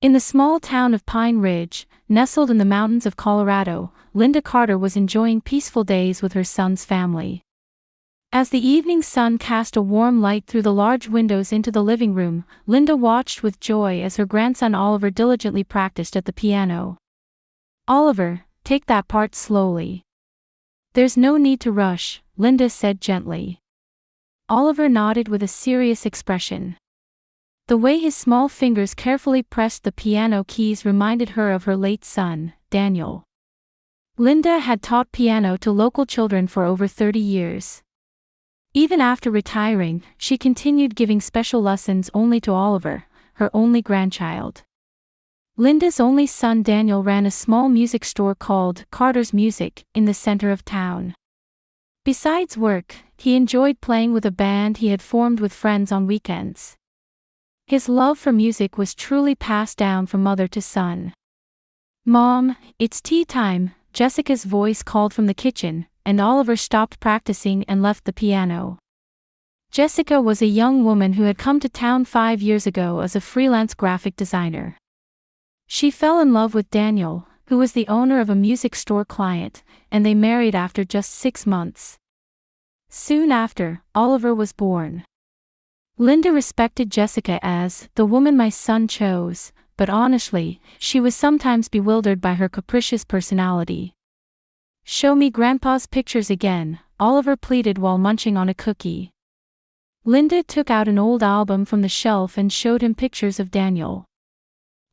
In the small town of Pine Ridge, nestled in the mountains of Colorado, Linda Carter was enjoying peaceful days with her son's family. As the evening sun cast a warm light through the large windows into the living room, Linda watched with joy as her grandson Oliver diligently practiced at the piano. "Oliver, take that part slowly. There's no need to rush," Linda said gently. Oliver nodded with a serious expression. The way his small fingers carefully pressed the piano keys reminded her of her late son, Daniel. Linda had taught piano to local children for over 30 years. Even after retiring, she continued giving special lessons only to Oliver, her only grandchild. Linda's only son Daniel ran a small music store called Carter's Music in the center of town. Besides work, he enjoyed playing with a band he had formed with friends on weekends. His love for music was truly passed down from mother to son. "Mom, it's tea time," Jessica's voice called from the kitchen, and Oliver stopped practicing and left the piano. Jessica was a young woman who had come to town 5 years ago as a freelance graphic designer. She fell in love with Daniel, who was the owner of a music store client, and they married after just 6 months. Soon after, Oliver was born. Linda respected Jessica as the woman my son chose, but honestly, she was sometimes bewildered by her capricious personality. "Show me Grandpa's pictures again," Oliver pleaded while munching on a cookie. Linda took out an old album from the shelf and showed him pictures of Daniel.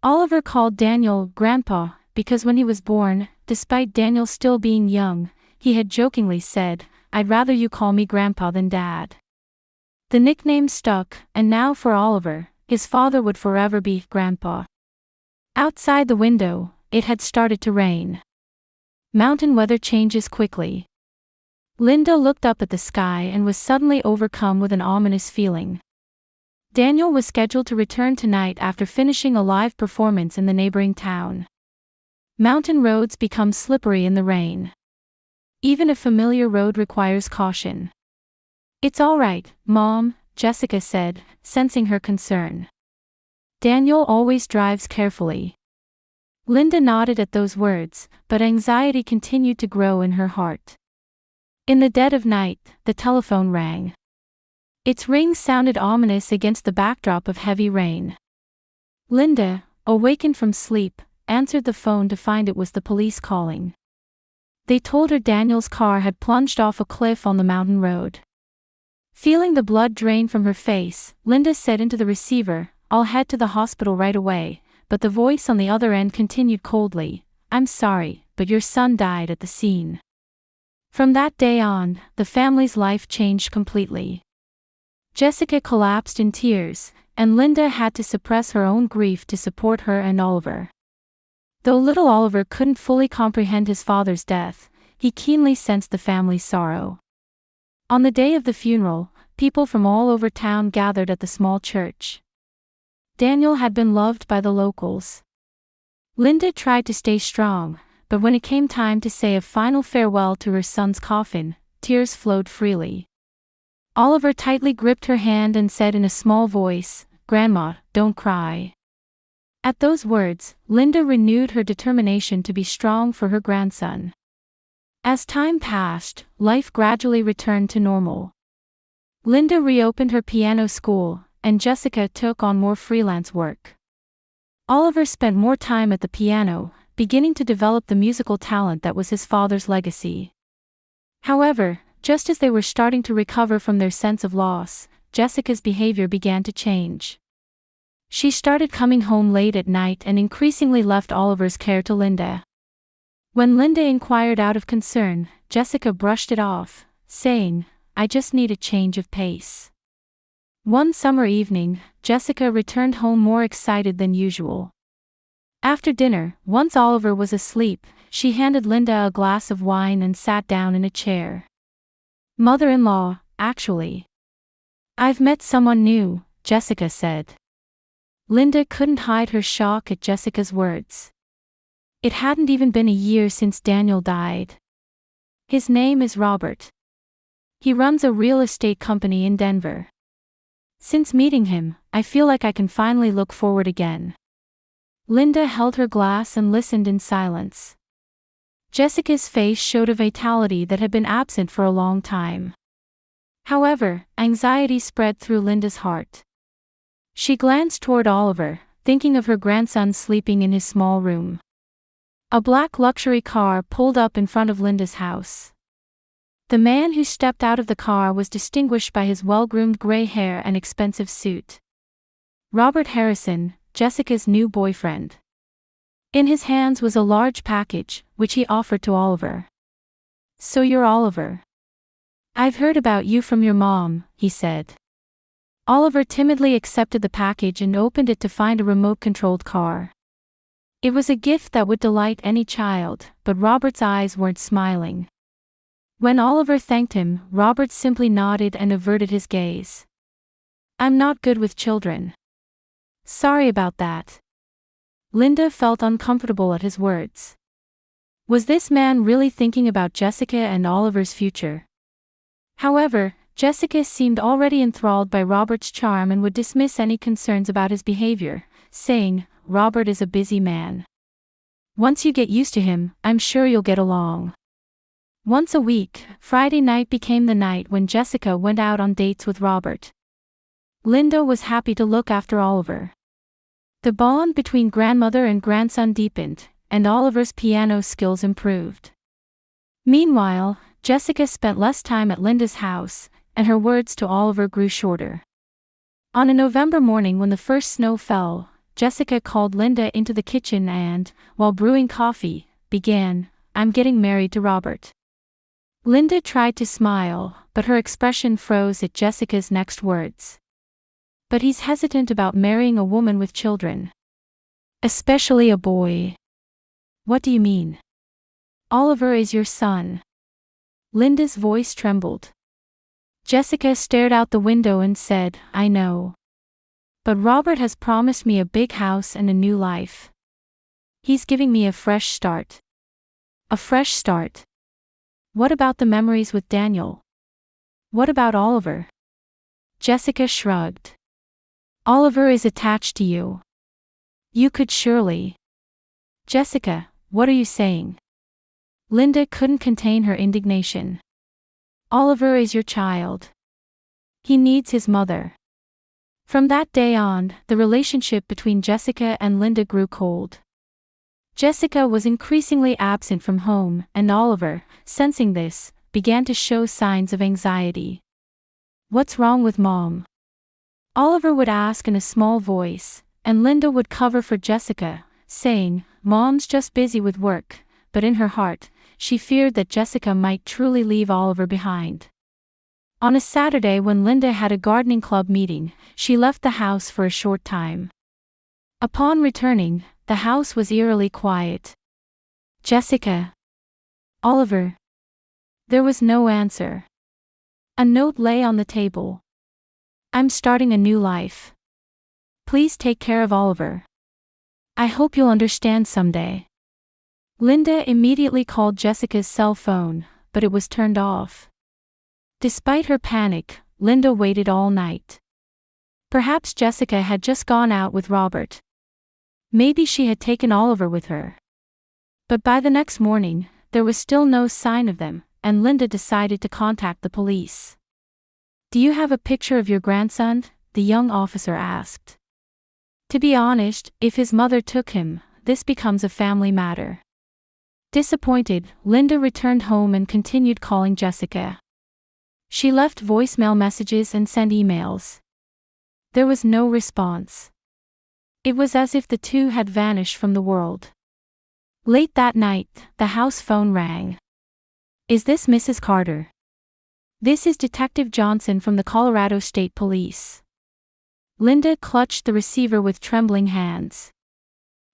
Oliver called Daniel Grandpa because when he was born, despite Daniel still being young, he had jokingly said, "I'd rather you call me Grandpa than Dad." The nickname stuck, and now for Oliver, his father would forever be Grandpa. Outside the window, it had started to rain. Mountain weather changes quickly. Linda looked up at the sky and was suddenly overcome with an ominous feeling. Daniel was scheduled to return tonight after finishing a live performance in the neighboring town. Mountain roads become slippery in the rain. Even a familiar road requires caution. "It's all right, Mom," Jessica said, sensing her concern. "Daniel always drives carefully." Linda nodded at those words, but anxiety continued to grow in her heart. In the dead of night, the telephone rang. Its ring sounded ominous against the backdrop of heavy rain. Linda, awakened from sleep, answered the phone to find it was the police calling. They told her Daniel's car had plunged off a cliff on the mountain road. Feeling the blood drain from her face, Linda said into the receiver, "I'll head to the hospital right away," but the voice on the other end continued coldly, "I'm sorry, but your son died at the scene." From that day on, the family's life changed completely. Jessica collapsed in tears, and Linda had to suppress her own grief to support her and Oliver. Though little Oliver couldn't fully comprehend his father's death, he keenly sensed the family's sorrow. On the day of the funeral, people from all over town gathered at the small church. Daniel had been loved by the locals. Linda tried to stay strong, but when it came time to say a final farewell to her son's coffin, tears flowed freely. Oliver tightly gripped her hand and said in a small voice, "Grandma, don't cry." At those words, Linda renewed her determination to be strong for her grandson. As time passed, life gradually returned to normal. Linda reopened her piano school, and Jessica took on more freelance work. Oliver spent more time at the piano, beginning to develop the musical talent that was his father's legacy. However, just as they were starting to recover from their sense of loss, Jessica's behavior began to change. She started coming home late at night and increasingly left Oliver's care to Linda. When Linda inquired out of concern, Jessica brushed it off, saying, "I just need a change of pace." One summer evening, Jessica returned home more excited than usual. After dinner, once Oliver was asleep, she handed Linda a glass of wine and sat down in a chair. "Mother-in-law, actually. I've met someone new," Jessica said. Linda couldn't hide her shock at Jessica's words. It hadn't even been a year since Daniel died. "His name is Robert. He runs a real estate company in Denver. Since meeting him, I feel like I can finally look forward again." Linda held her glass and listened in silence. Jessica's face showed a vitality that had been absent for a long time. However, anxiety spread through Linda's heart. She glanced toward Oliver, thinking of her grandson sleeping in his small room. A black luxury car pulled up in front of Linda's house. The man who stepped out of the car was distinguished by his well-groomed gray hair and expensive suit. Robert Harrison, Jessica's new boyfriend. In his hands was a large package, which he offered to Oliver. "So you're Oliver. I've heard about you from your mom," he said. Oliver timidly accepted the package and opened it to find a remote-controlled car. It was a gift that would delight any child, but Robert's eyes weren't smiling. When Oliver thanked him, Robert simply nodded and averted his gaze. "I'm not good with children. Sorry about that." Linda felt uncomfortable at his words. Was this man really thinking about Jessica and Oliver's future? However, Jessica seemed already enthralled by Robert's charm and would dismiss any concerns about his behavior, saying, "Robert is a busy man. Once you get used to him, I'm sure you'll get along." Once a week, Friday night became the night when Jessica went out on dates with Robert. Linda was happy to look after Oliver. The bond between grandmother and grandson deepened, and Oliver's piano skills improved. Meanwhile, Jessica spent less time at Linda's house, and her words to Oliver grew shorter. On a November morning when the first snow fell, Jessica called Linda into the kitchen and, while brewing coffee, began, "I'm getting married to Robert." Linda tried to smile, but her expression froze at Jessica's next words. "But he's hesitant about marrying a woman with children. Especially a boy." "What do you mean?" "Oliver is your son." Linda's voice trembled. Jessica stared out the window and said, "I know. But Robert has promised me a big house and a new life. He's giving me a fresh start." "A fresh start? What about the memories with Daniel? What about Oliver?" Jessica shrugged. "Oliver is attached to you. You could surely." "Jessica, what are you saying?" Linda couldn't contain her indignation. "Oliver is your child. He needs his mother." From that day on, the relationship between Jessica and Linda grew cold. Jessica was increasingly absent from home, and Oliver, sensing this, began to show signs of anxiety. "What's wrong with Mom?" Oliver would ask in a small voice, and Linda would cover for Jessica, saying, "Mom's just busy with work," but in her heart, she feared that Jessica might truly leave Oliver behind. On a Saturday when Linda had a gardening club meeting, she left the house for a short time. Upon returning, the house was eerily quiet. "Jessica? Oliver?" There was no answer. A note lay on the table. "I'm starting a new life. Please take care of Oliver. I hope you'll understand someday." Linda immediately called Jessica's cell phone, but it was turned off. Despite her panic, Linda waited all night. Perhaps Jessica had just gone out with Robert. Maybe she had taken Oliver with her. But by the next morning, there was still no sign of them, and Linda decided to contact the police. "Do you have a picture of your grandson?" the young officer asked. To be honest, if his mother took him, this becomes a family matter. Disappointed, Linda returned home and continued calling Jessica. She left voicemail messages and sent emails. There was no response. It was as if the two had vanished from the world. Late that night, the house phone rang. "Is this Mrs. Carter?" "This is Detective Johnson from the Colorado State Police." Linda clutched the receiver with trembling hands.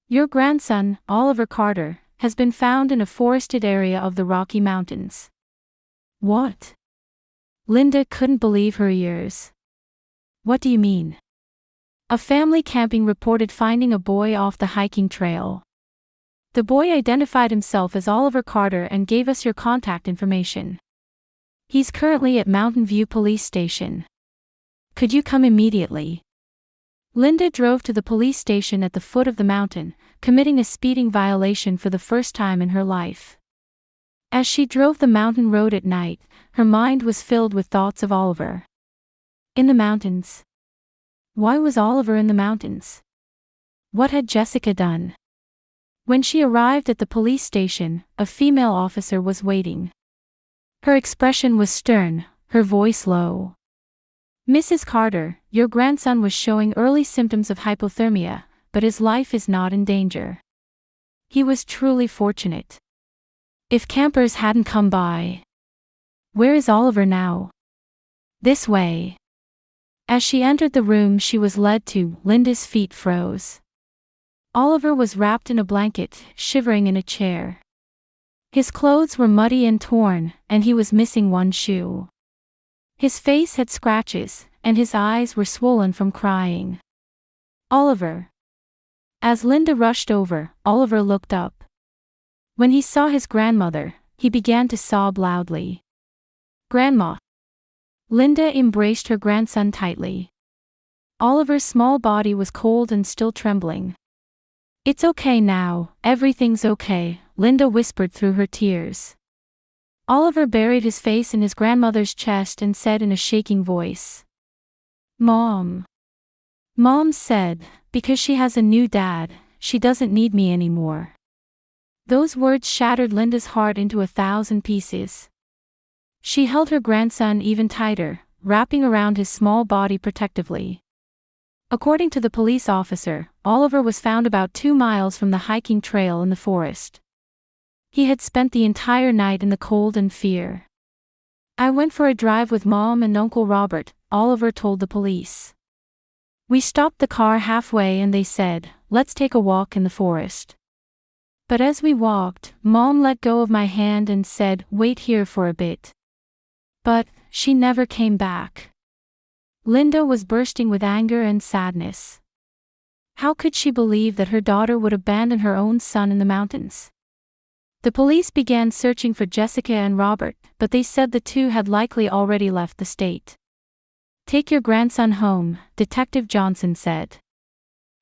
"Your grandson, Oliver Carter, has been found in a forested area of the Rocky Mountains." "What?" Linda couldn't believe her ears. "What do you mean?" "A family camping reported finding a boy off the hiking trail. The boy identified himself as Oliver Carter and gave us your contact information. He's currently at Mountain View Police Station. Could you come immediately?" Linda drove to the police station at the foot of the mountain, committing a speeding violation for the first time in her life. As she drove the mountain road at night, her mind was filled with thoughts of Oliver. In the mountains. Why was Oliver in the mountains? What had Jessica done? When she arrived at the police station, a female officer was waiting. Her expression was stern, her voice low. "Mrs. Carter, your grandson was showing early symptoms of hypothermia, but his life is not in danger. He was truly fortunate. If campers hadn't come by." "Where is Oliver now?" "This way." As she entered the room she was led to, Linda's feet froze. Oliver was wrapped in a blanket, shivering in a chair. His clothes were muddy and torn, and he was missing one shoe. His face had scratches, and his eyes were swollen from crying. "Oliver." As Linda rushed over, Oliver looked up. When he saw his grandmother, he began to sob loudly. "Grandma." Linda embraced her grandson tightly. Oliver's small body was cold and still trembling. "It's okay now, everything's okay," Linda whispered through her tears. Oliver buried his face in his grandmother's chest and said in a shaking voice, "Mom." Mom said, "Because she has a new dad, she doesn't need me anymore." Those words shattered Linda's heart into 1,000 pieces. She held her grandson even tighter, wrapping around his small body protectively. According to the police officer, Oliver was found about 2 miles from the hiking trail in the forest. He had spent the entire night in the cold and fear. "I went for a drive with Mom and Uncle Robert," Oliver told the police. "We stopped the car halfway and they said, 'Let's take a walk in the forest.' But as we walked, Mom let go of my hand and said, 'Wait here for a bit.' But she never came back." Linda was bursting with anger and sadness. How could she believe that her daughter would abandon her own son in the mountains? The police began searching for Jessica and Robert, but they said the two had likely already left the state. "Take your grandson home," Detective Johnson said.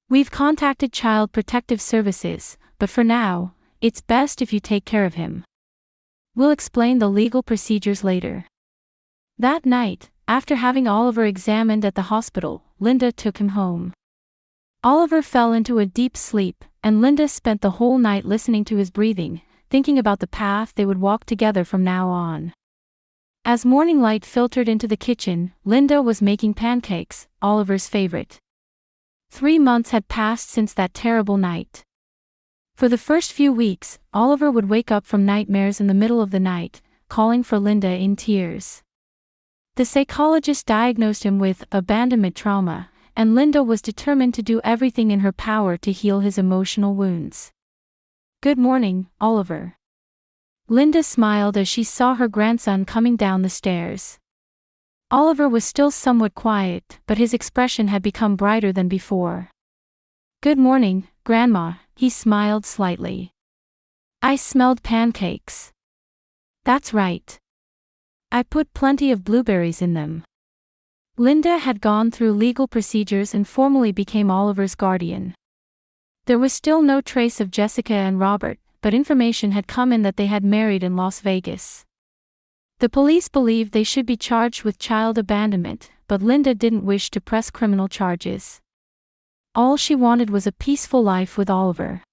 "We've contacted Child Protective Services, but for now, it's best if you take care of him. We'll explain the legal procedures later." That night, after having Oliver examined at the hospital, Linda took him home. Oliver fell into a deep sleep, and Linda spent the whole night listening to his breathing, thinking about the path they would walk together from now on. As morning light filtered into the kitchen, Linda was making pancakes, Oliver's favorite. 3 months had passed since that terrible night. For the first few weeks, Oliver would wake up from nightmares in the middle of the night, calling for Linda in tears. The psychologist diagnosed him with abandonment trauma, and Linda was determined to do everything in her power to heal his emotional wounds. "Good morning, Oliver." Linda smiled as she saw her grandson coming down the stairs. Oliver was still somewhat quiet, but his expression had become brighter than before. "Good morning, Grandma," he smiled slightly. "I smelled pancakes." "That's right. I put plenty of blueberries in them." Linda had gone through legal procedures and formally became Oliver's guardian. There was still no trace of Jessica and Robert, but information had come in that they had married in Las Vegas. The police believed they should be charged with child abandonment, but Linda didn't wish to press criminal charges. All she wanted was a peaceful life with Oliver.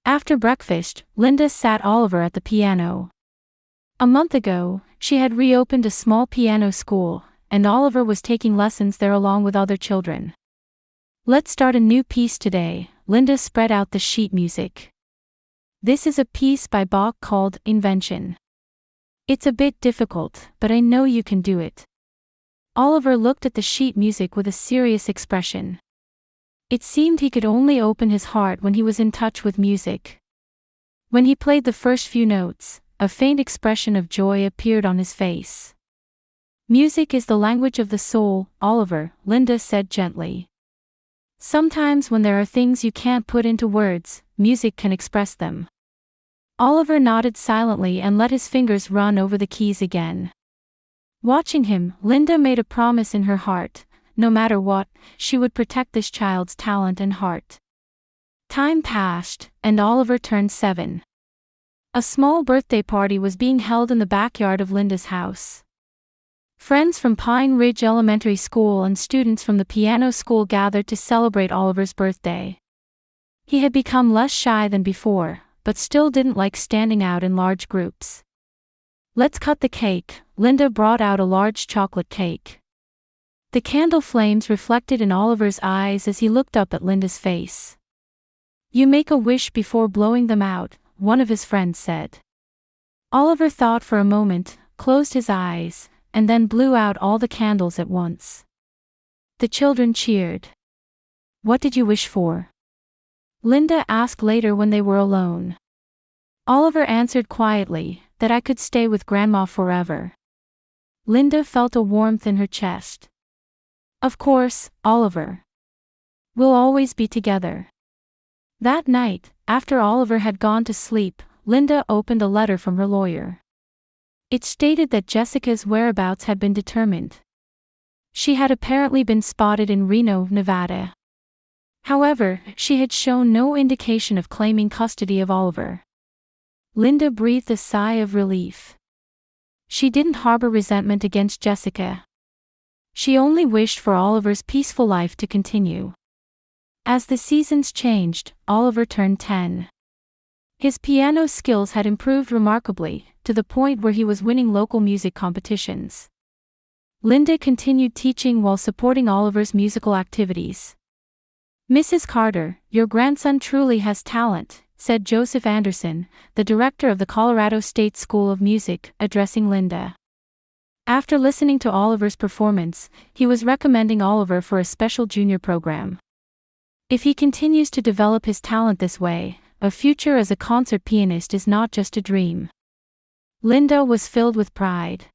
After breakfast, Linda sat Oliver at the piano. A month ago, she had reopened a small piano school, and Oliver was taking lessons there along with other children. "Let's start a new piece today," Linda spread out the sheet music. "This is a piece by Bach called Invention. It's a bit difficult, but I know you can do it." Oliver looked at the sheet music with a serious expression. It seemed he could only open his heart when he was in touch with music. When he played the first few notes, a faint expression of joy appeared on his face. "Music is the language of the soul, Oliver," Linda said gently. "Sometimes when there are things you can't put into words, music can express them." Oliver nodded silently and let his fingers run over the keys again. Watching him, Linda made a promise in her heart, no matter what, she would protect this child's talent and heart. Time passed, and Oliver turned 7. A small birthday party was being held in the backyard of Linda's house. Friends from Pine Ridge Elementary School and students from the piano school gathered to celebrate Oliver's birthday. He had become less shy than before, but still didn't like standing out in large groups. "Let's cut the cake." Linda brought out a large chocolate cake. The candle flames reflected in Oliver's eyes as he looked up at Linda's face. "You make a wish before blowing them out," one of his friends said. Oliver thought for a moment, closed his eyes, and then blew out all the candles at once. The children cheered. "What did you wish for?" Linda asked later when they were alone. Oliver answered quietly, "That I could stay with Grandma forever." Linda felt a warmth in her chest. "Of course, Oliver. We'll always be together." That night, after Oliver had gone to sleep, Linda opened a letter from her lawyer. It stated that Jessica's whereabouts had been determined. She had apparently been spotted in Reno, Nevada. However, she had shown no indication of claiming custody of Oliver. Linda breathed a sigh of relief. She didn't harbor resentment against Jessica. She only wished for Oliver's peaceful life to continue. As the seasons changed, Oliver turned 10. His piano skills had improved remarkably, to the point where he was winning local music competitions. Linda continued teaching while supporting Oliver's musical activities. "Mrs. Carter, your grandson truly has talent," said Joseph Anderson, the director of the Colorado State School of Music, addressing Linda. After listening to Oliver's performance, he was recommending Oliver for a special junior program. "If he continues to develop his talent this way, a future as a concert pianist is not just a dream." Linda was filled with pride.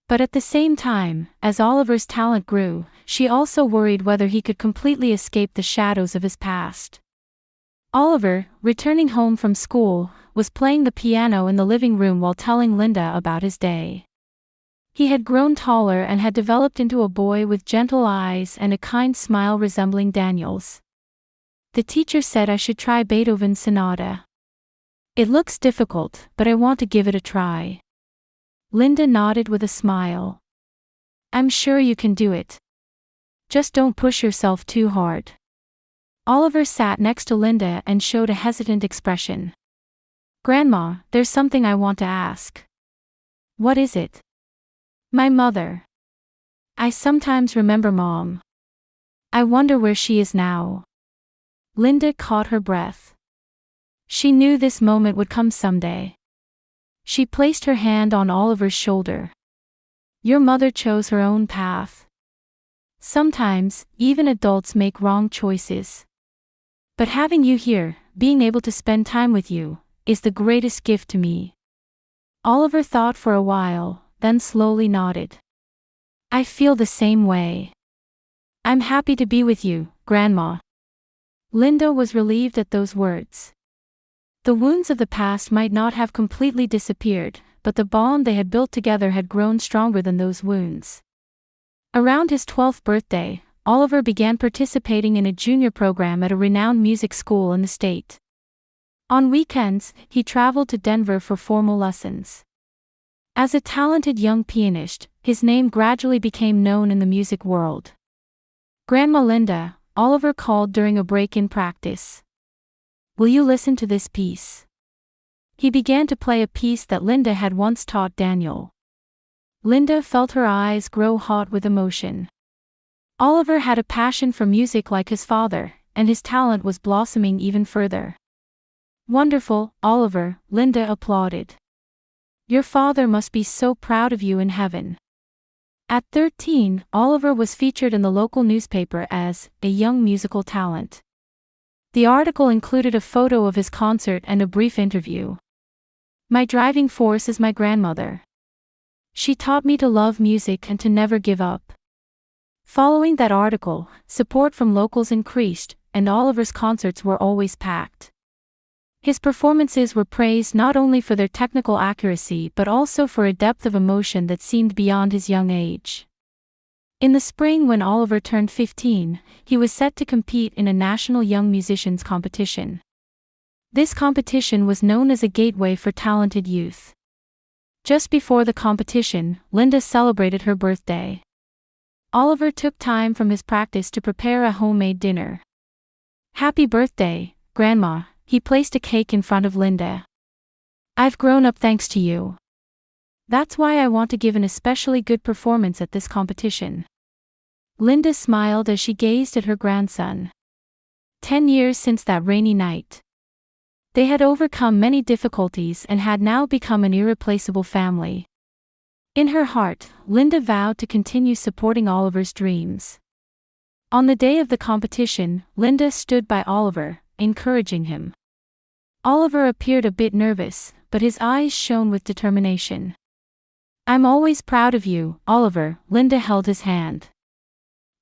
But at the same time, as Oliver's talent grew, she also worried whether he could completely escape the shadows of his past. Oliver, returning home from school, was playing the piano in the living room while telling Linda about his day. He had grown taller and had developed into a boy with gentle eyes and a kind smile resembling Daniel's. "The teacher said I should try Beethoven's sonata. It looks difficult, but I want to give it a try." Linda nodded with a smile. "I'm sure you can do it. Just don't push yourself too hard." Oliver sat next to Linda and showed a hesitant expression. "Grandma, there's something I want to ask." "What is it?" "My mother. I sometimes remember Mom. I wonder where she is now." Linda caught her breath. She knew this moment would come someday. She placed her hand on Oliver's shoulder. "Your mother chose her own path. Sometimes, even adults make wrong choices. But having you here, being able to spend time with you, is the greatest gift to me." Oliver thought for a while, then slowly nodded. "I feel the same way. I'm happy to be with you, Grandma." Linda was relieved at those words. The wounds of the past might not have completely disappeared, but the bond they had built together had grown stronger than those wounds. Around his 12th birthday, Oliver began participating in a junior program at a renowned music school in the state. On weekends, he traveled to Denver for formal lessons. As a talented young pianist, his name gradually became known in the music world. "Grandma Linda," Oliver called during a break in practice. "Will you listen to this piece?" He began to play a piece that Linda had once taught Daniel. Linda felt her eyes grow hot with emotion. Oliver had a passion for music like his father, and his talent was blossoming even further. "Wonderful, Oliver," Linda applauded. "Your father must be so proud of you in heaven." At 13, Oliver was featured in the local newspaper as a young musical talent. The article included a photo of his concert and a brief interview. "My driving force is my grandmother. She taught me to love music and to never give up." Following that article, support from locals increased, and Oliver's concerts were always packed. His performances were praised not only for their technical accuracy but also for a depth of emotion that seemed beyond his young age. In the spring when Oliver turned 15, he was set to compete in a national young musicians competition. This competition was known as a gateway for talented youth. Just before the competition, Linda celebrated her birthday. Oliver took time from his practice to prepare a homemade dinner. "Happy birthday, Grandma," he placed a cake in front of Linda. "I've grown up thanks to you. That's why I want to give an especially good performance at this competition." Linda smiled as she gazed at her grandson. 10 years since that rainy night. They had overcome many difficulties and had now become an irreplaceable family. In her heart, Linda vowed to continue supporting Oliver's dreams. On the day of the competition, Linda stood by Oliver, encouraging him. Oliver appeared a bit nervous, but his eyes shone with determination. "I'm always proud of you, Oliver," Linda held his hand.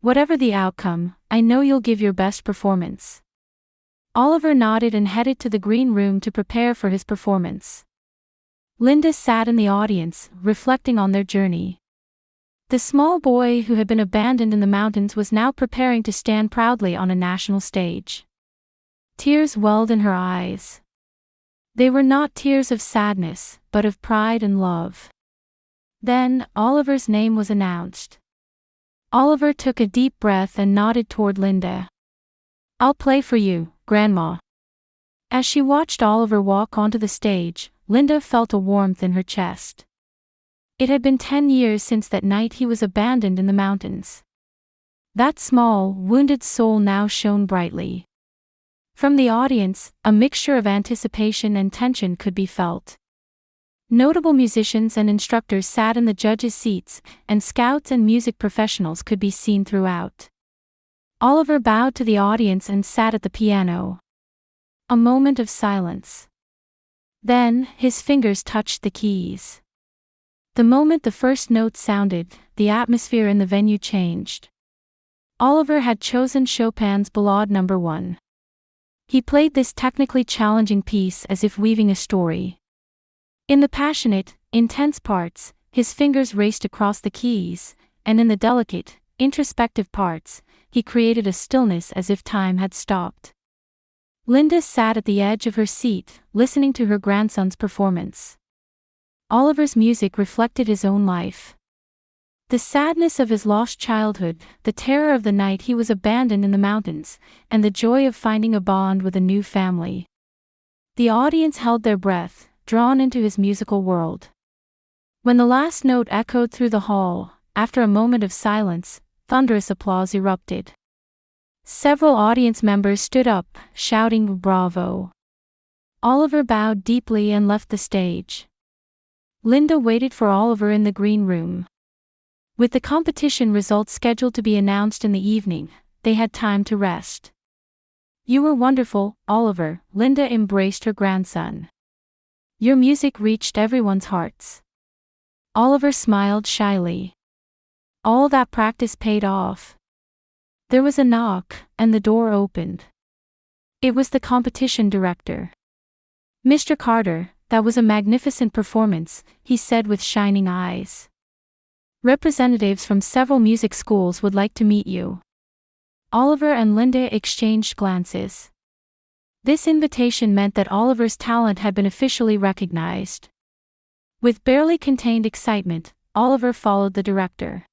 "Whatever the outcome, I know you'll give your best performance." Oliver nodded and headed to the green room to prepare for his performance. Linda sat in the audience, reflecting on their journey. The small boy who had been abandoned in the mountains was now preparing to stand proudly on a national stage. Tears welled in her eyes. They were not tears of sadness, but of pride and love. Then, Oliver's name was announced. Oliver took a deep breath and nodded toward Linda. "I'll play for you, Grandma." As she watched Oliver walk onto the stage, Linda felt a warmth in her chest. It had been 10 years since that night he was abandoned in the mountains. That small, wounded soul now shone brightly. From the audience, a mixture of anticipation and tension could be felt. Notable musicians and instructors sat in the judges' seats, and scouts and music professionals could be seen throughout. Oliver bowed to the audience and sat at the piano. A moment of silence. Then, his fingers touched the keys. The moment the first note sounded, the atmosphere in the venue changed. Oliver had chosen Chopin's Ballade No. 1. He played this technically challenging piece as if weaving a story. In the passionate, intense parts, his fingers raced across the keys, and in the delicate, introspective parts, he created a stillness as if time had stopped. Linda sat at the edge of her seat, listening to her grandson's performance. Oliver's music reflected his own life. The sadness of his lost childhood, the terror of the night he was abandoned in the mountains, and the joy of finding a bond with a new family. The audience held their breath, drawn into his musical world. When the last note echoed through the hall, after a moment of silence, thunderous applause erupted. Several audience members stood up, shouting "Bravo!" Oliver bowed deeply and left the stage. Linda waited for Oliver in the green room. With the competition results scheduled to be announced in the evening, they had time to rest. "You were wonderful, Oliver," Linda embraced her grandson. "Your music reached everyone's hearts." Oliver smiled shyly. All that practice paid off. There was a knock, and the door opened. It was the competition director. "Mr. Carter, that was a magnificent performance," he said with shining eyes. "Representatives from several music schools would like to meet you." Oliver and Linda exchanged glances. This invitation meant that Oliver's talent had been officially recognized. With barely contained excitement, Oliver followed the director.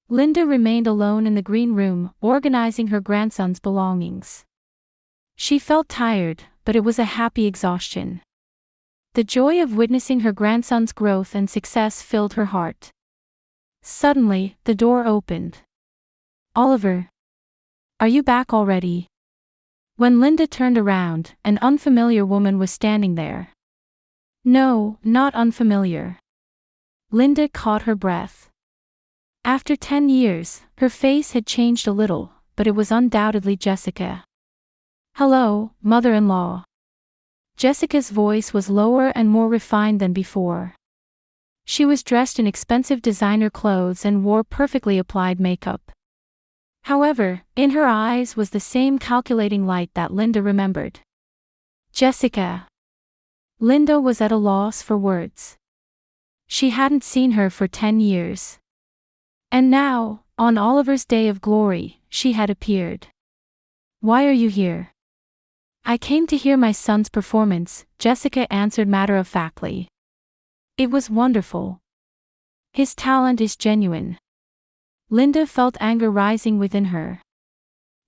Linda remained alone in the green room, organizing her grandson's belongings. She felt tired, but it was a happy exhaustion. The joy of witnessing her grandson's growth and success filled her heart. Suddenly, the door opened. "Oliver, are you back already?" When Linda turned around, an unfamiliar woman was standing there. "No, not unfamiliar." Linda caught her breath. After 10 years, her face had changed a little, but it was undoubtedly Jessica. "Hello, mother-in-law." Jessica's voice was lower and more refined than before. She was dressed in expensive designer clothes and wore perfectly applied makeup. However, in her eyes was the same calculating light that Linda remembered. "Jessica." Linda was at a loss for words. She hadn't seen her for 10 years. And now, On Oliver's day of glory, she had appeared. "Why are you here?" "I came to hear my son's performance," Jessica answered matter-of-factly. "It was wonderful. His talent is genuine." Linda felt anger rising within her.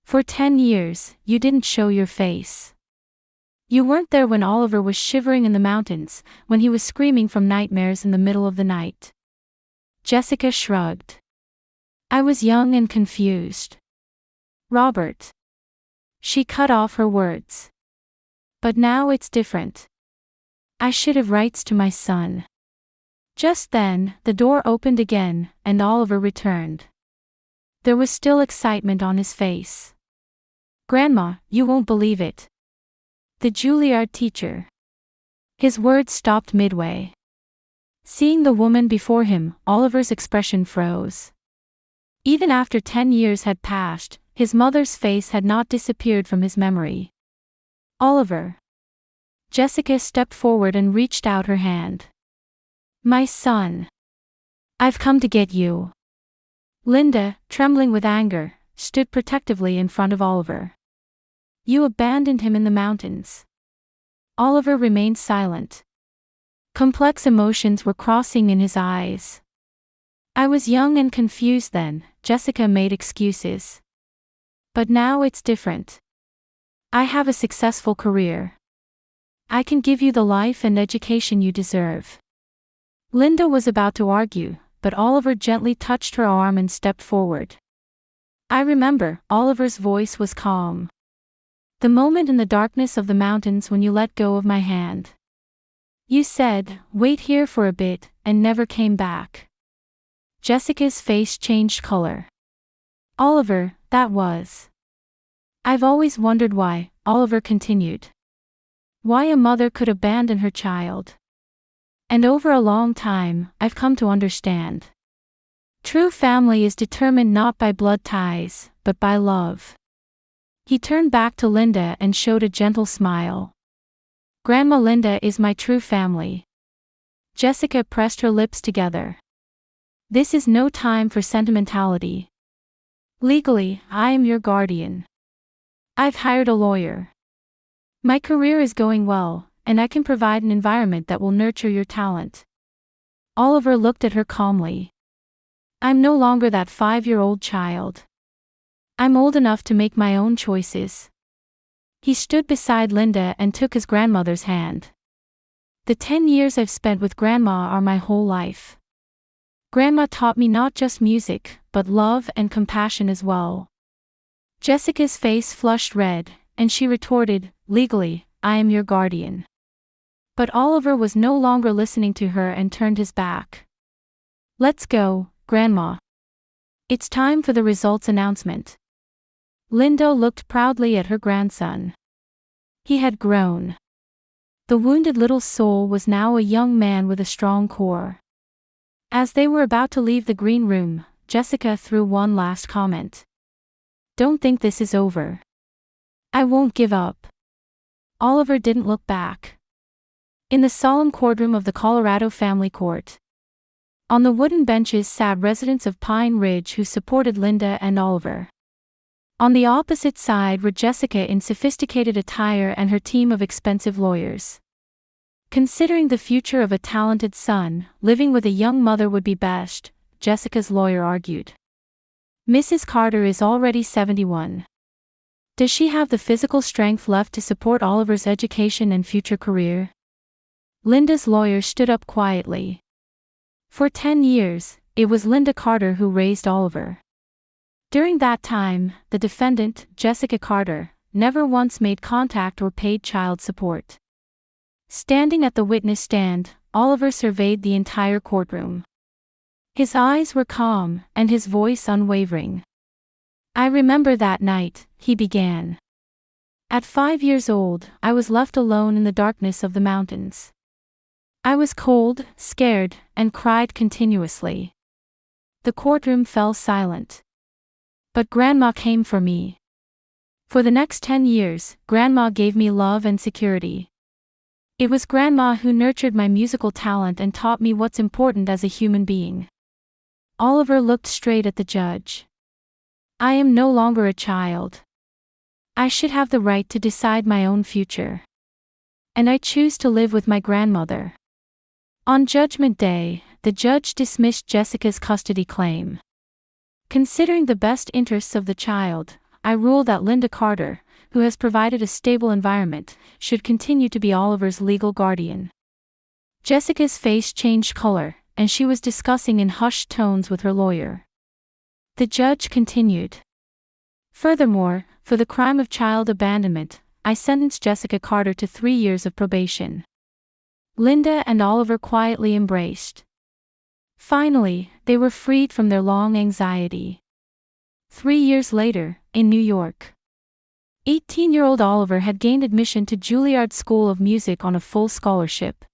"For 10 years, you didn't show your face. You weren't there when Oliver was shivering in the mountains, when he was screaming from nightmares in the middle of the night." Jessica shrugged. "I was young and confused. Robert." She cut off her words. "But now it's different. I should have rights to my son." Just then, the door opened again, and Oliver returned. There was still excitement on his face. "Grandma, you won't believe it. The Juilliard teacher." His words stopped midway. Seeing the woman before him, Oliver's expression froze. Even after 10 years had passed, his mother's face had not disappeared from his memory. "Oliver." Jessica stepped forward and reached out her hand. "My son. I've come to get you." Linda, trembling with anger, stood protectively in front of Oliver. "You abandoned him in the mountains." Oliver remained silent. Complex emotions were crossing in his eyes. "I was young and confused then," Jessica made excuses. "But now it's different. I have a successful career. I can give you the life and education you deserve." Linda was about to argue, but Oliver gently touched her arm and stepped forward. "I remember," Oliver's voice was calm. "The moment in the darkness of the mountains when you let go of my hand. You said, 'Wait here for a bit,' and never came back." Jessica's face changed color. "Oliver, that was. I've always wondered why," Oliver continued. "Why a mother could abandon her child. And over a long time, I've come to understand. True family is determined not by blood ties, but by love." He turned back to Linda and showed a gentle smile. "Grandma, Linda is my true family." Jessica pressed her lips together. "This is no time for sentimentality. Legally, I am your guardian. I've hired a lawyer. My career is going well, and I can provide an environment that will nurture your talent." Oliver looked at her calmly. "I'm no longer that 5-year-old child. I'm old enough to make my own choices." He stood beside Linda and took his grandmother's hand. "The 10 years I've spent with Grandma are my whole life. Grandma taught me not just music, but love and compassion as well." Jessica's face flushed red, and she retorted, "Legally, I am your guardian." But Oliver was no longer listening to her and turned his back. "Let's go, Grandma. It's time for the results announcement." Linda looked proudly at her grandson. He had grown. The wounded little soul was now a young man with a strong core. As they were about to leave the green room, Jessica threw one last comment. "Don't think this is over. I won't give up." Oliver didn't look back. In the solemn courtroom of the Colorado family court, on the wooden benches sat residents of Pine Ridge who supported Linda and Oliver. On the opposite side were Jessica in sophisticated attire and her team of expensive lawyers. Considering the future of a talented son, living with a young mother would be best, Jessica's lawyer argued. "Mrs. Carter is already 71. Does she have the physical strength left to support Oliver's education and future career?" Linda's lawyer stood up quietly. For 10 years, it was Linda Carter who raised Oliver. During that time, the defendant, Jessica Carter, never once made contact or paid child support. Standing at the witness stand, Oliver surveyed the entire courtroom. His eyes were calm, and his voice unwavering. "I remember that night," he began. "At 5 years old, I was left alone in the darkness of the mountains. I was cold, scared, and cried continuously." The courtroom fell silent. "But Grandma came for me. For the next 10 years, Grandma gave me love and security. It was Grandma who nurtured my musical talent and taught me what's important as a human being. Oliver looked straight at the judge. I am no longer a child. I should have the right to decide my own future. And I choose to live with my grandmother. On Judgment Day, the judge dismissed Jessica's custody claim. Considering the best interests of the child, I rule that Linda Carter, who has provided a stable environment, should continue to be Oliver's legal guardian. Jessica's face changed color, and she was discussing in hushed tones with her lawyer. The judge continued. Furthermore, for the crime of child abandonment, I sentenced Jessica Carter to 3 years of probation. Linda and Oliver quietly embraced. Finally, they were freed from their long anxiety. 3 years later, in New York, 18-year-old Oliver had gained admission to Juilliard School of Music on a full scholarship.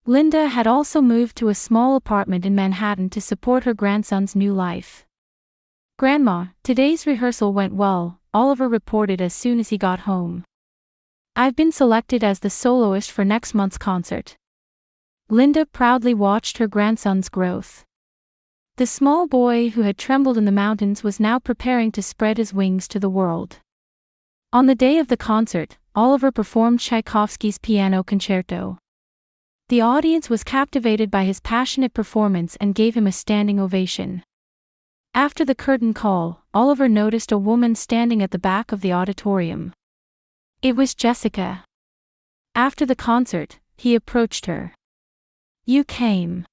Linda had also moved to a small apartment in Manhattan to support her grandson's new life. Grandma, today's rehearsal went well, Oliver reported as soon as he got home. I've been selected as the soloist for next month's concert. Linda proudly watched her grandson's growth. The small boy who had trembled in the mountains was now preparing to spread his wings to the world. On the day of the concert, Oliver performed Tchaikovsky's Piano Concerto. The audience was captivated by his passionate performance and gave him a standing ovation. After the curtain call, Oliver noticed a woman standing at the back of the auditorium. It was Jessica. After the concert, he approached her. You came.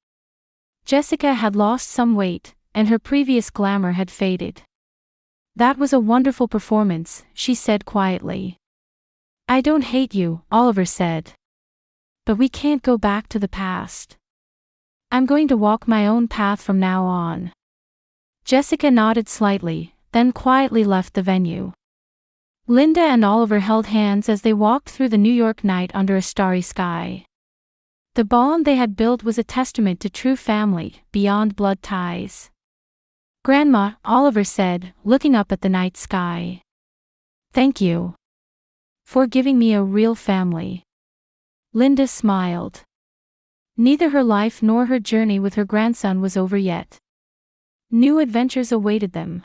Jessica had lost some weight, and her previous glamour had faded. That was a wonderful performance, she said quietly. I don't hate you, Oliver said. But we can't go back to the past. I'm going to walk my own path from now on. Jessica nodded slightly, then quietly left the venue. Linda and Oliver held hands as they walked through the New York night under a starry sky. The bond they had built was a testament to true family, beyond blood ties. Grandma, Oliver said, looking up at the night sky. Thank you for giving me a real family. Linda smiled. Neither her life nor her journey with her grandson was over yet. New adventures awaited them.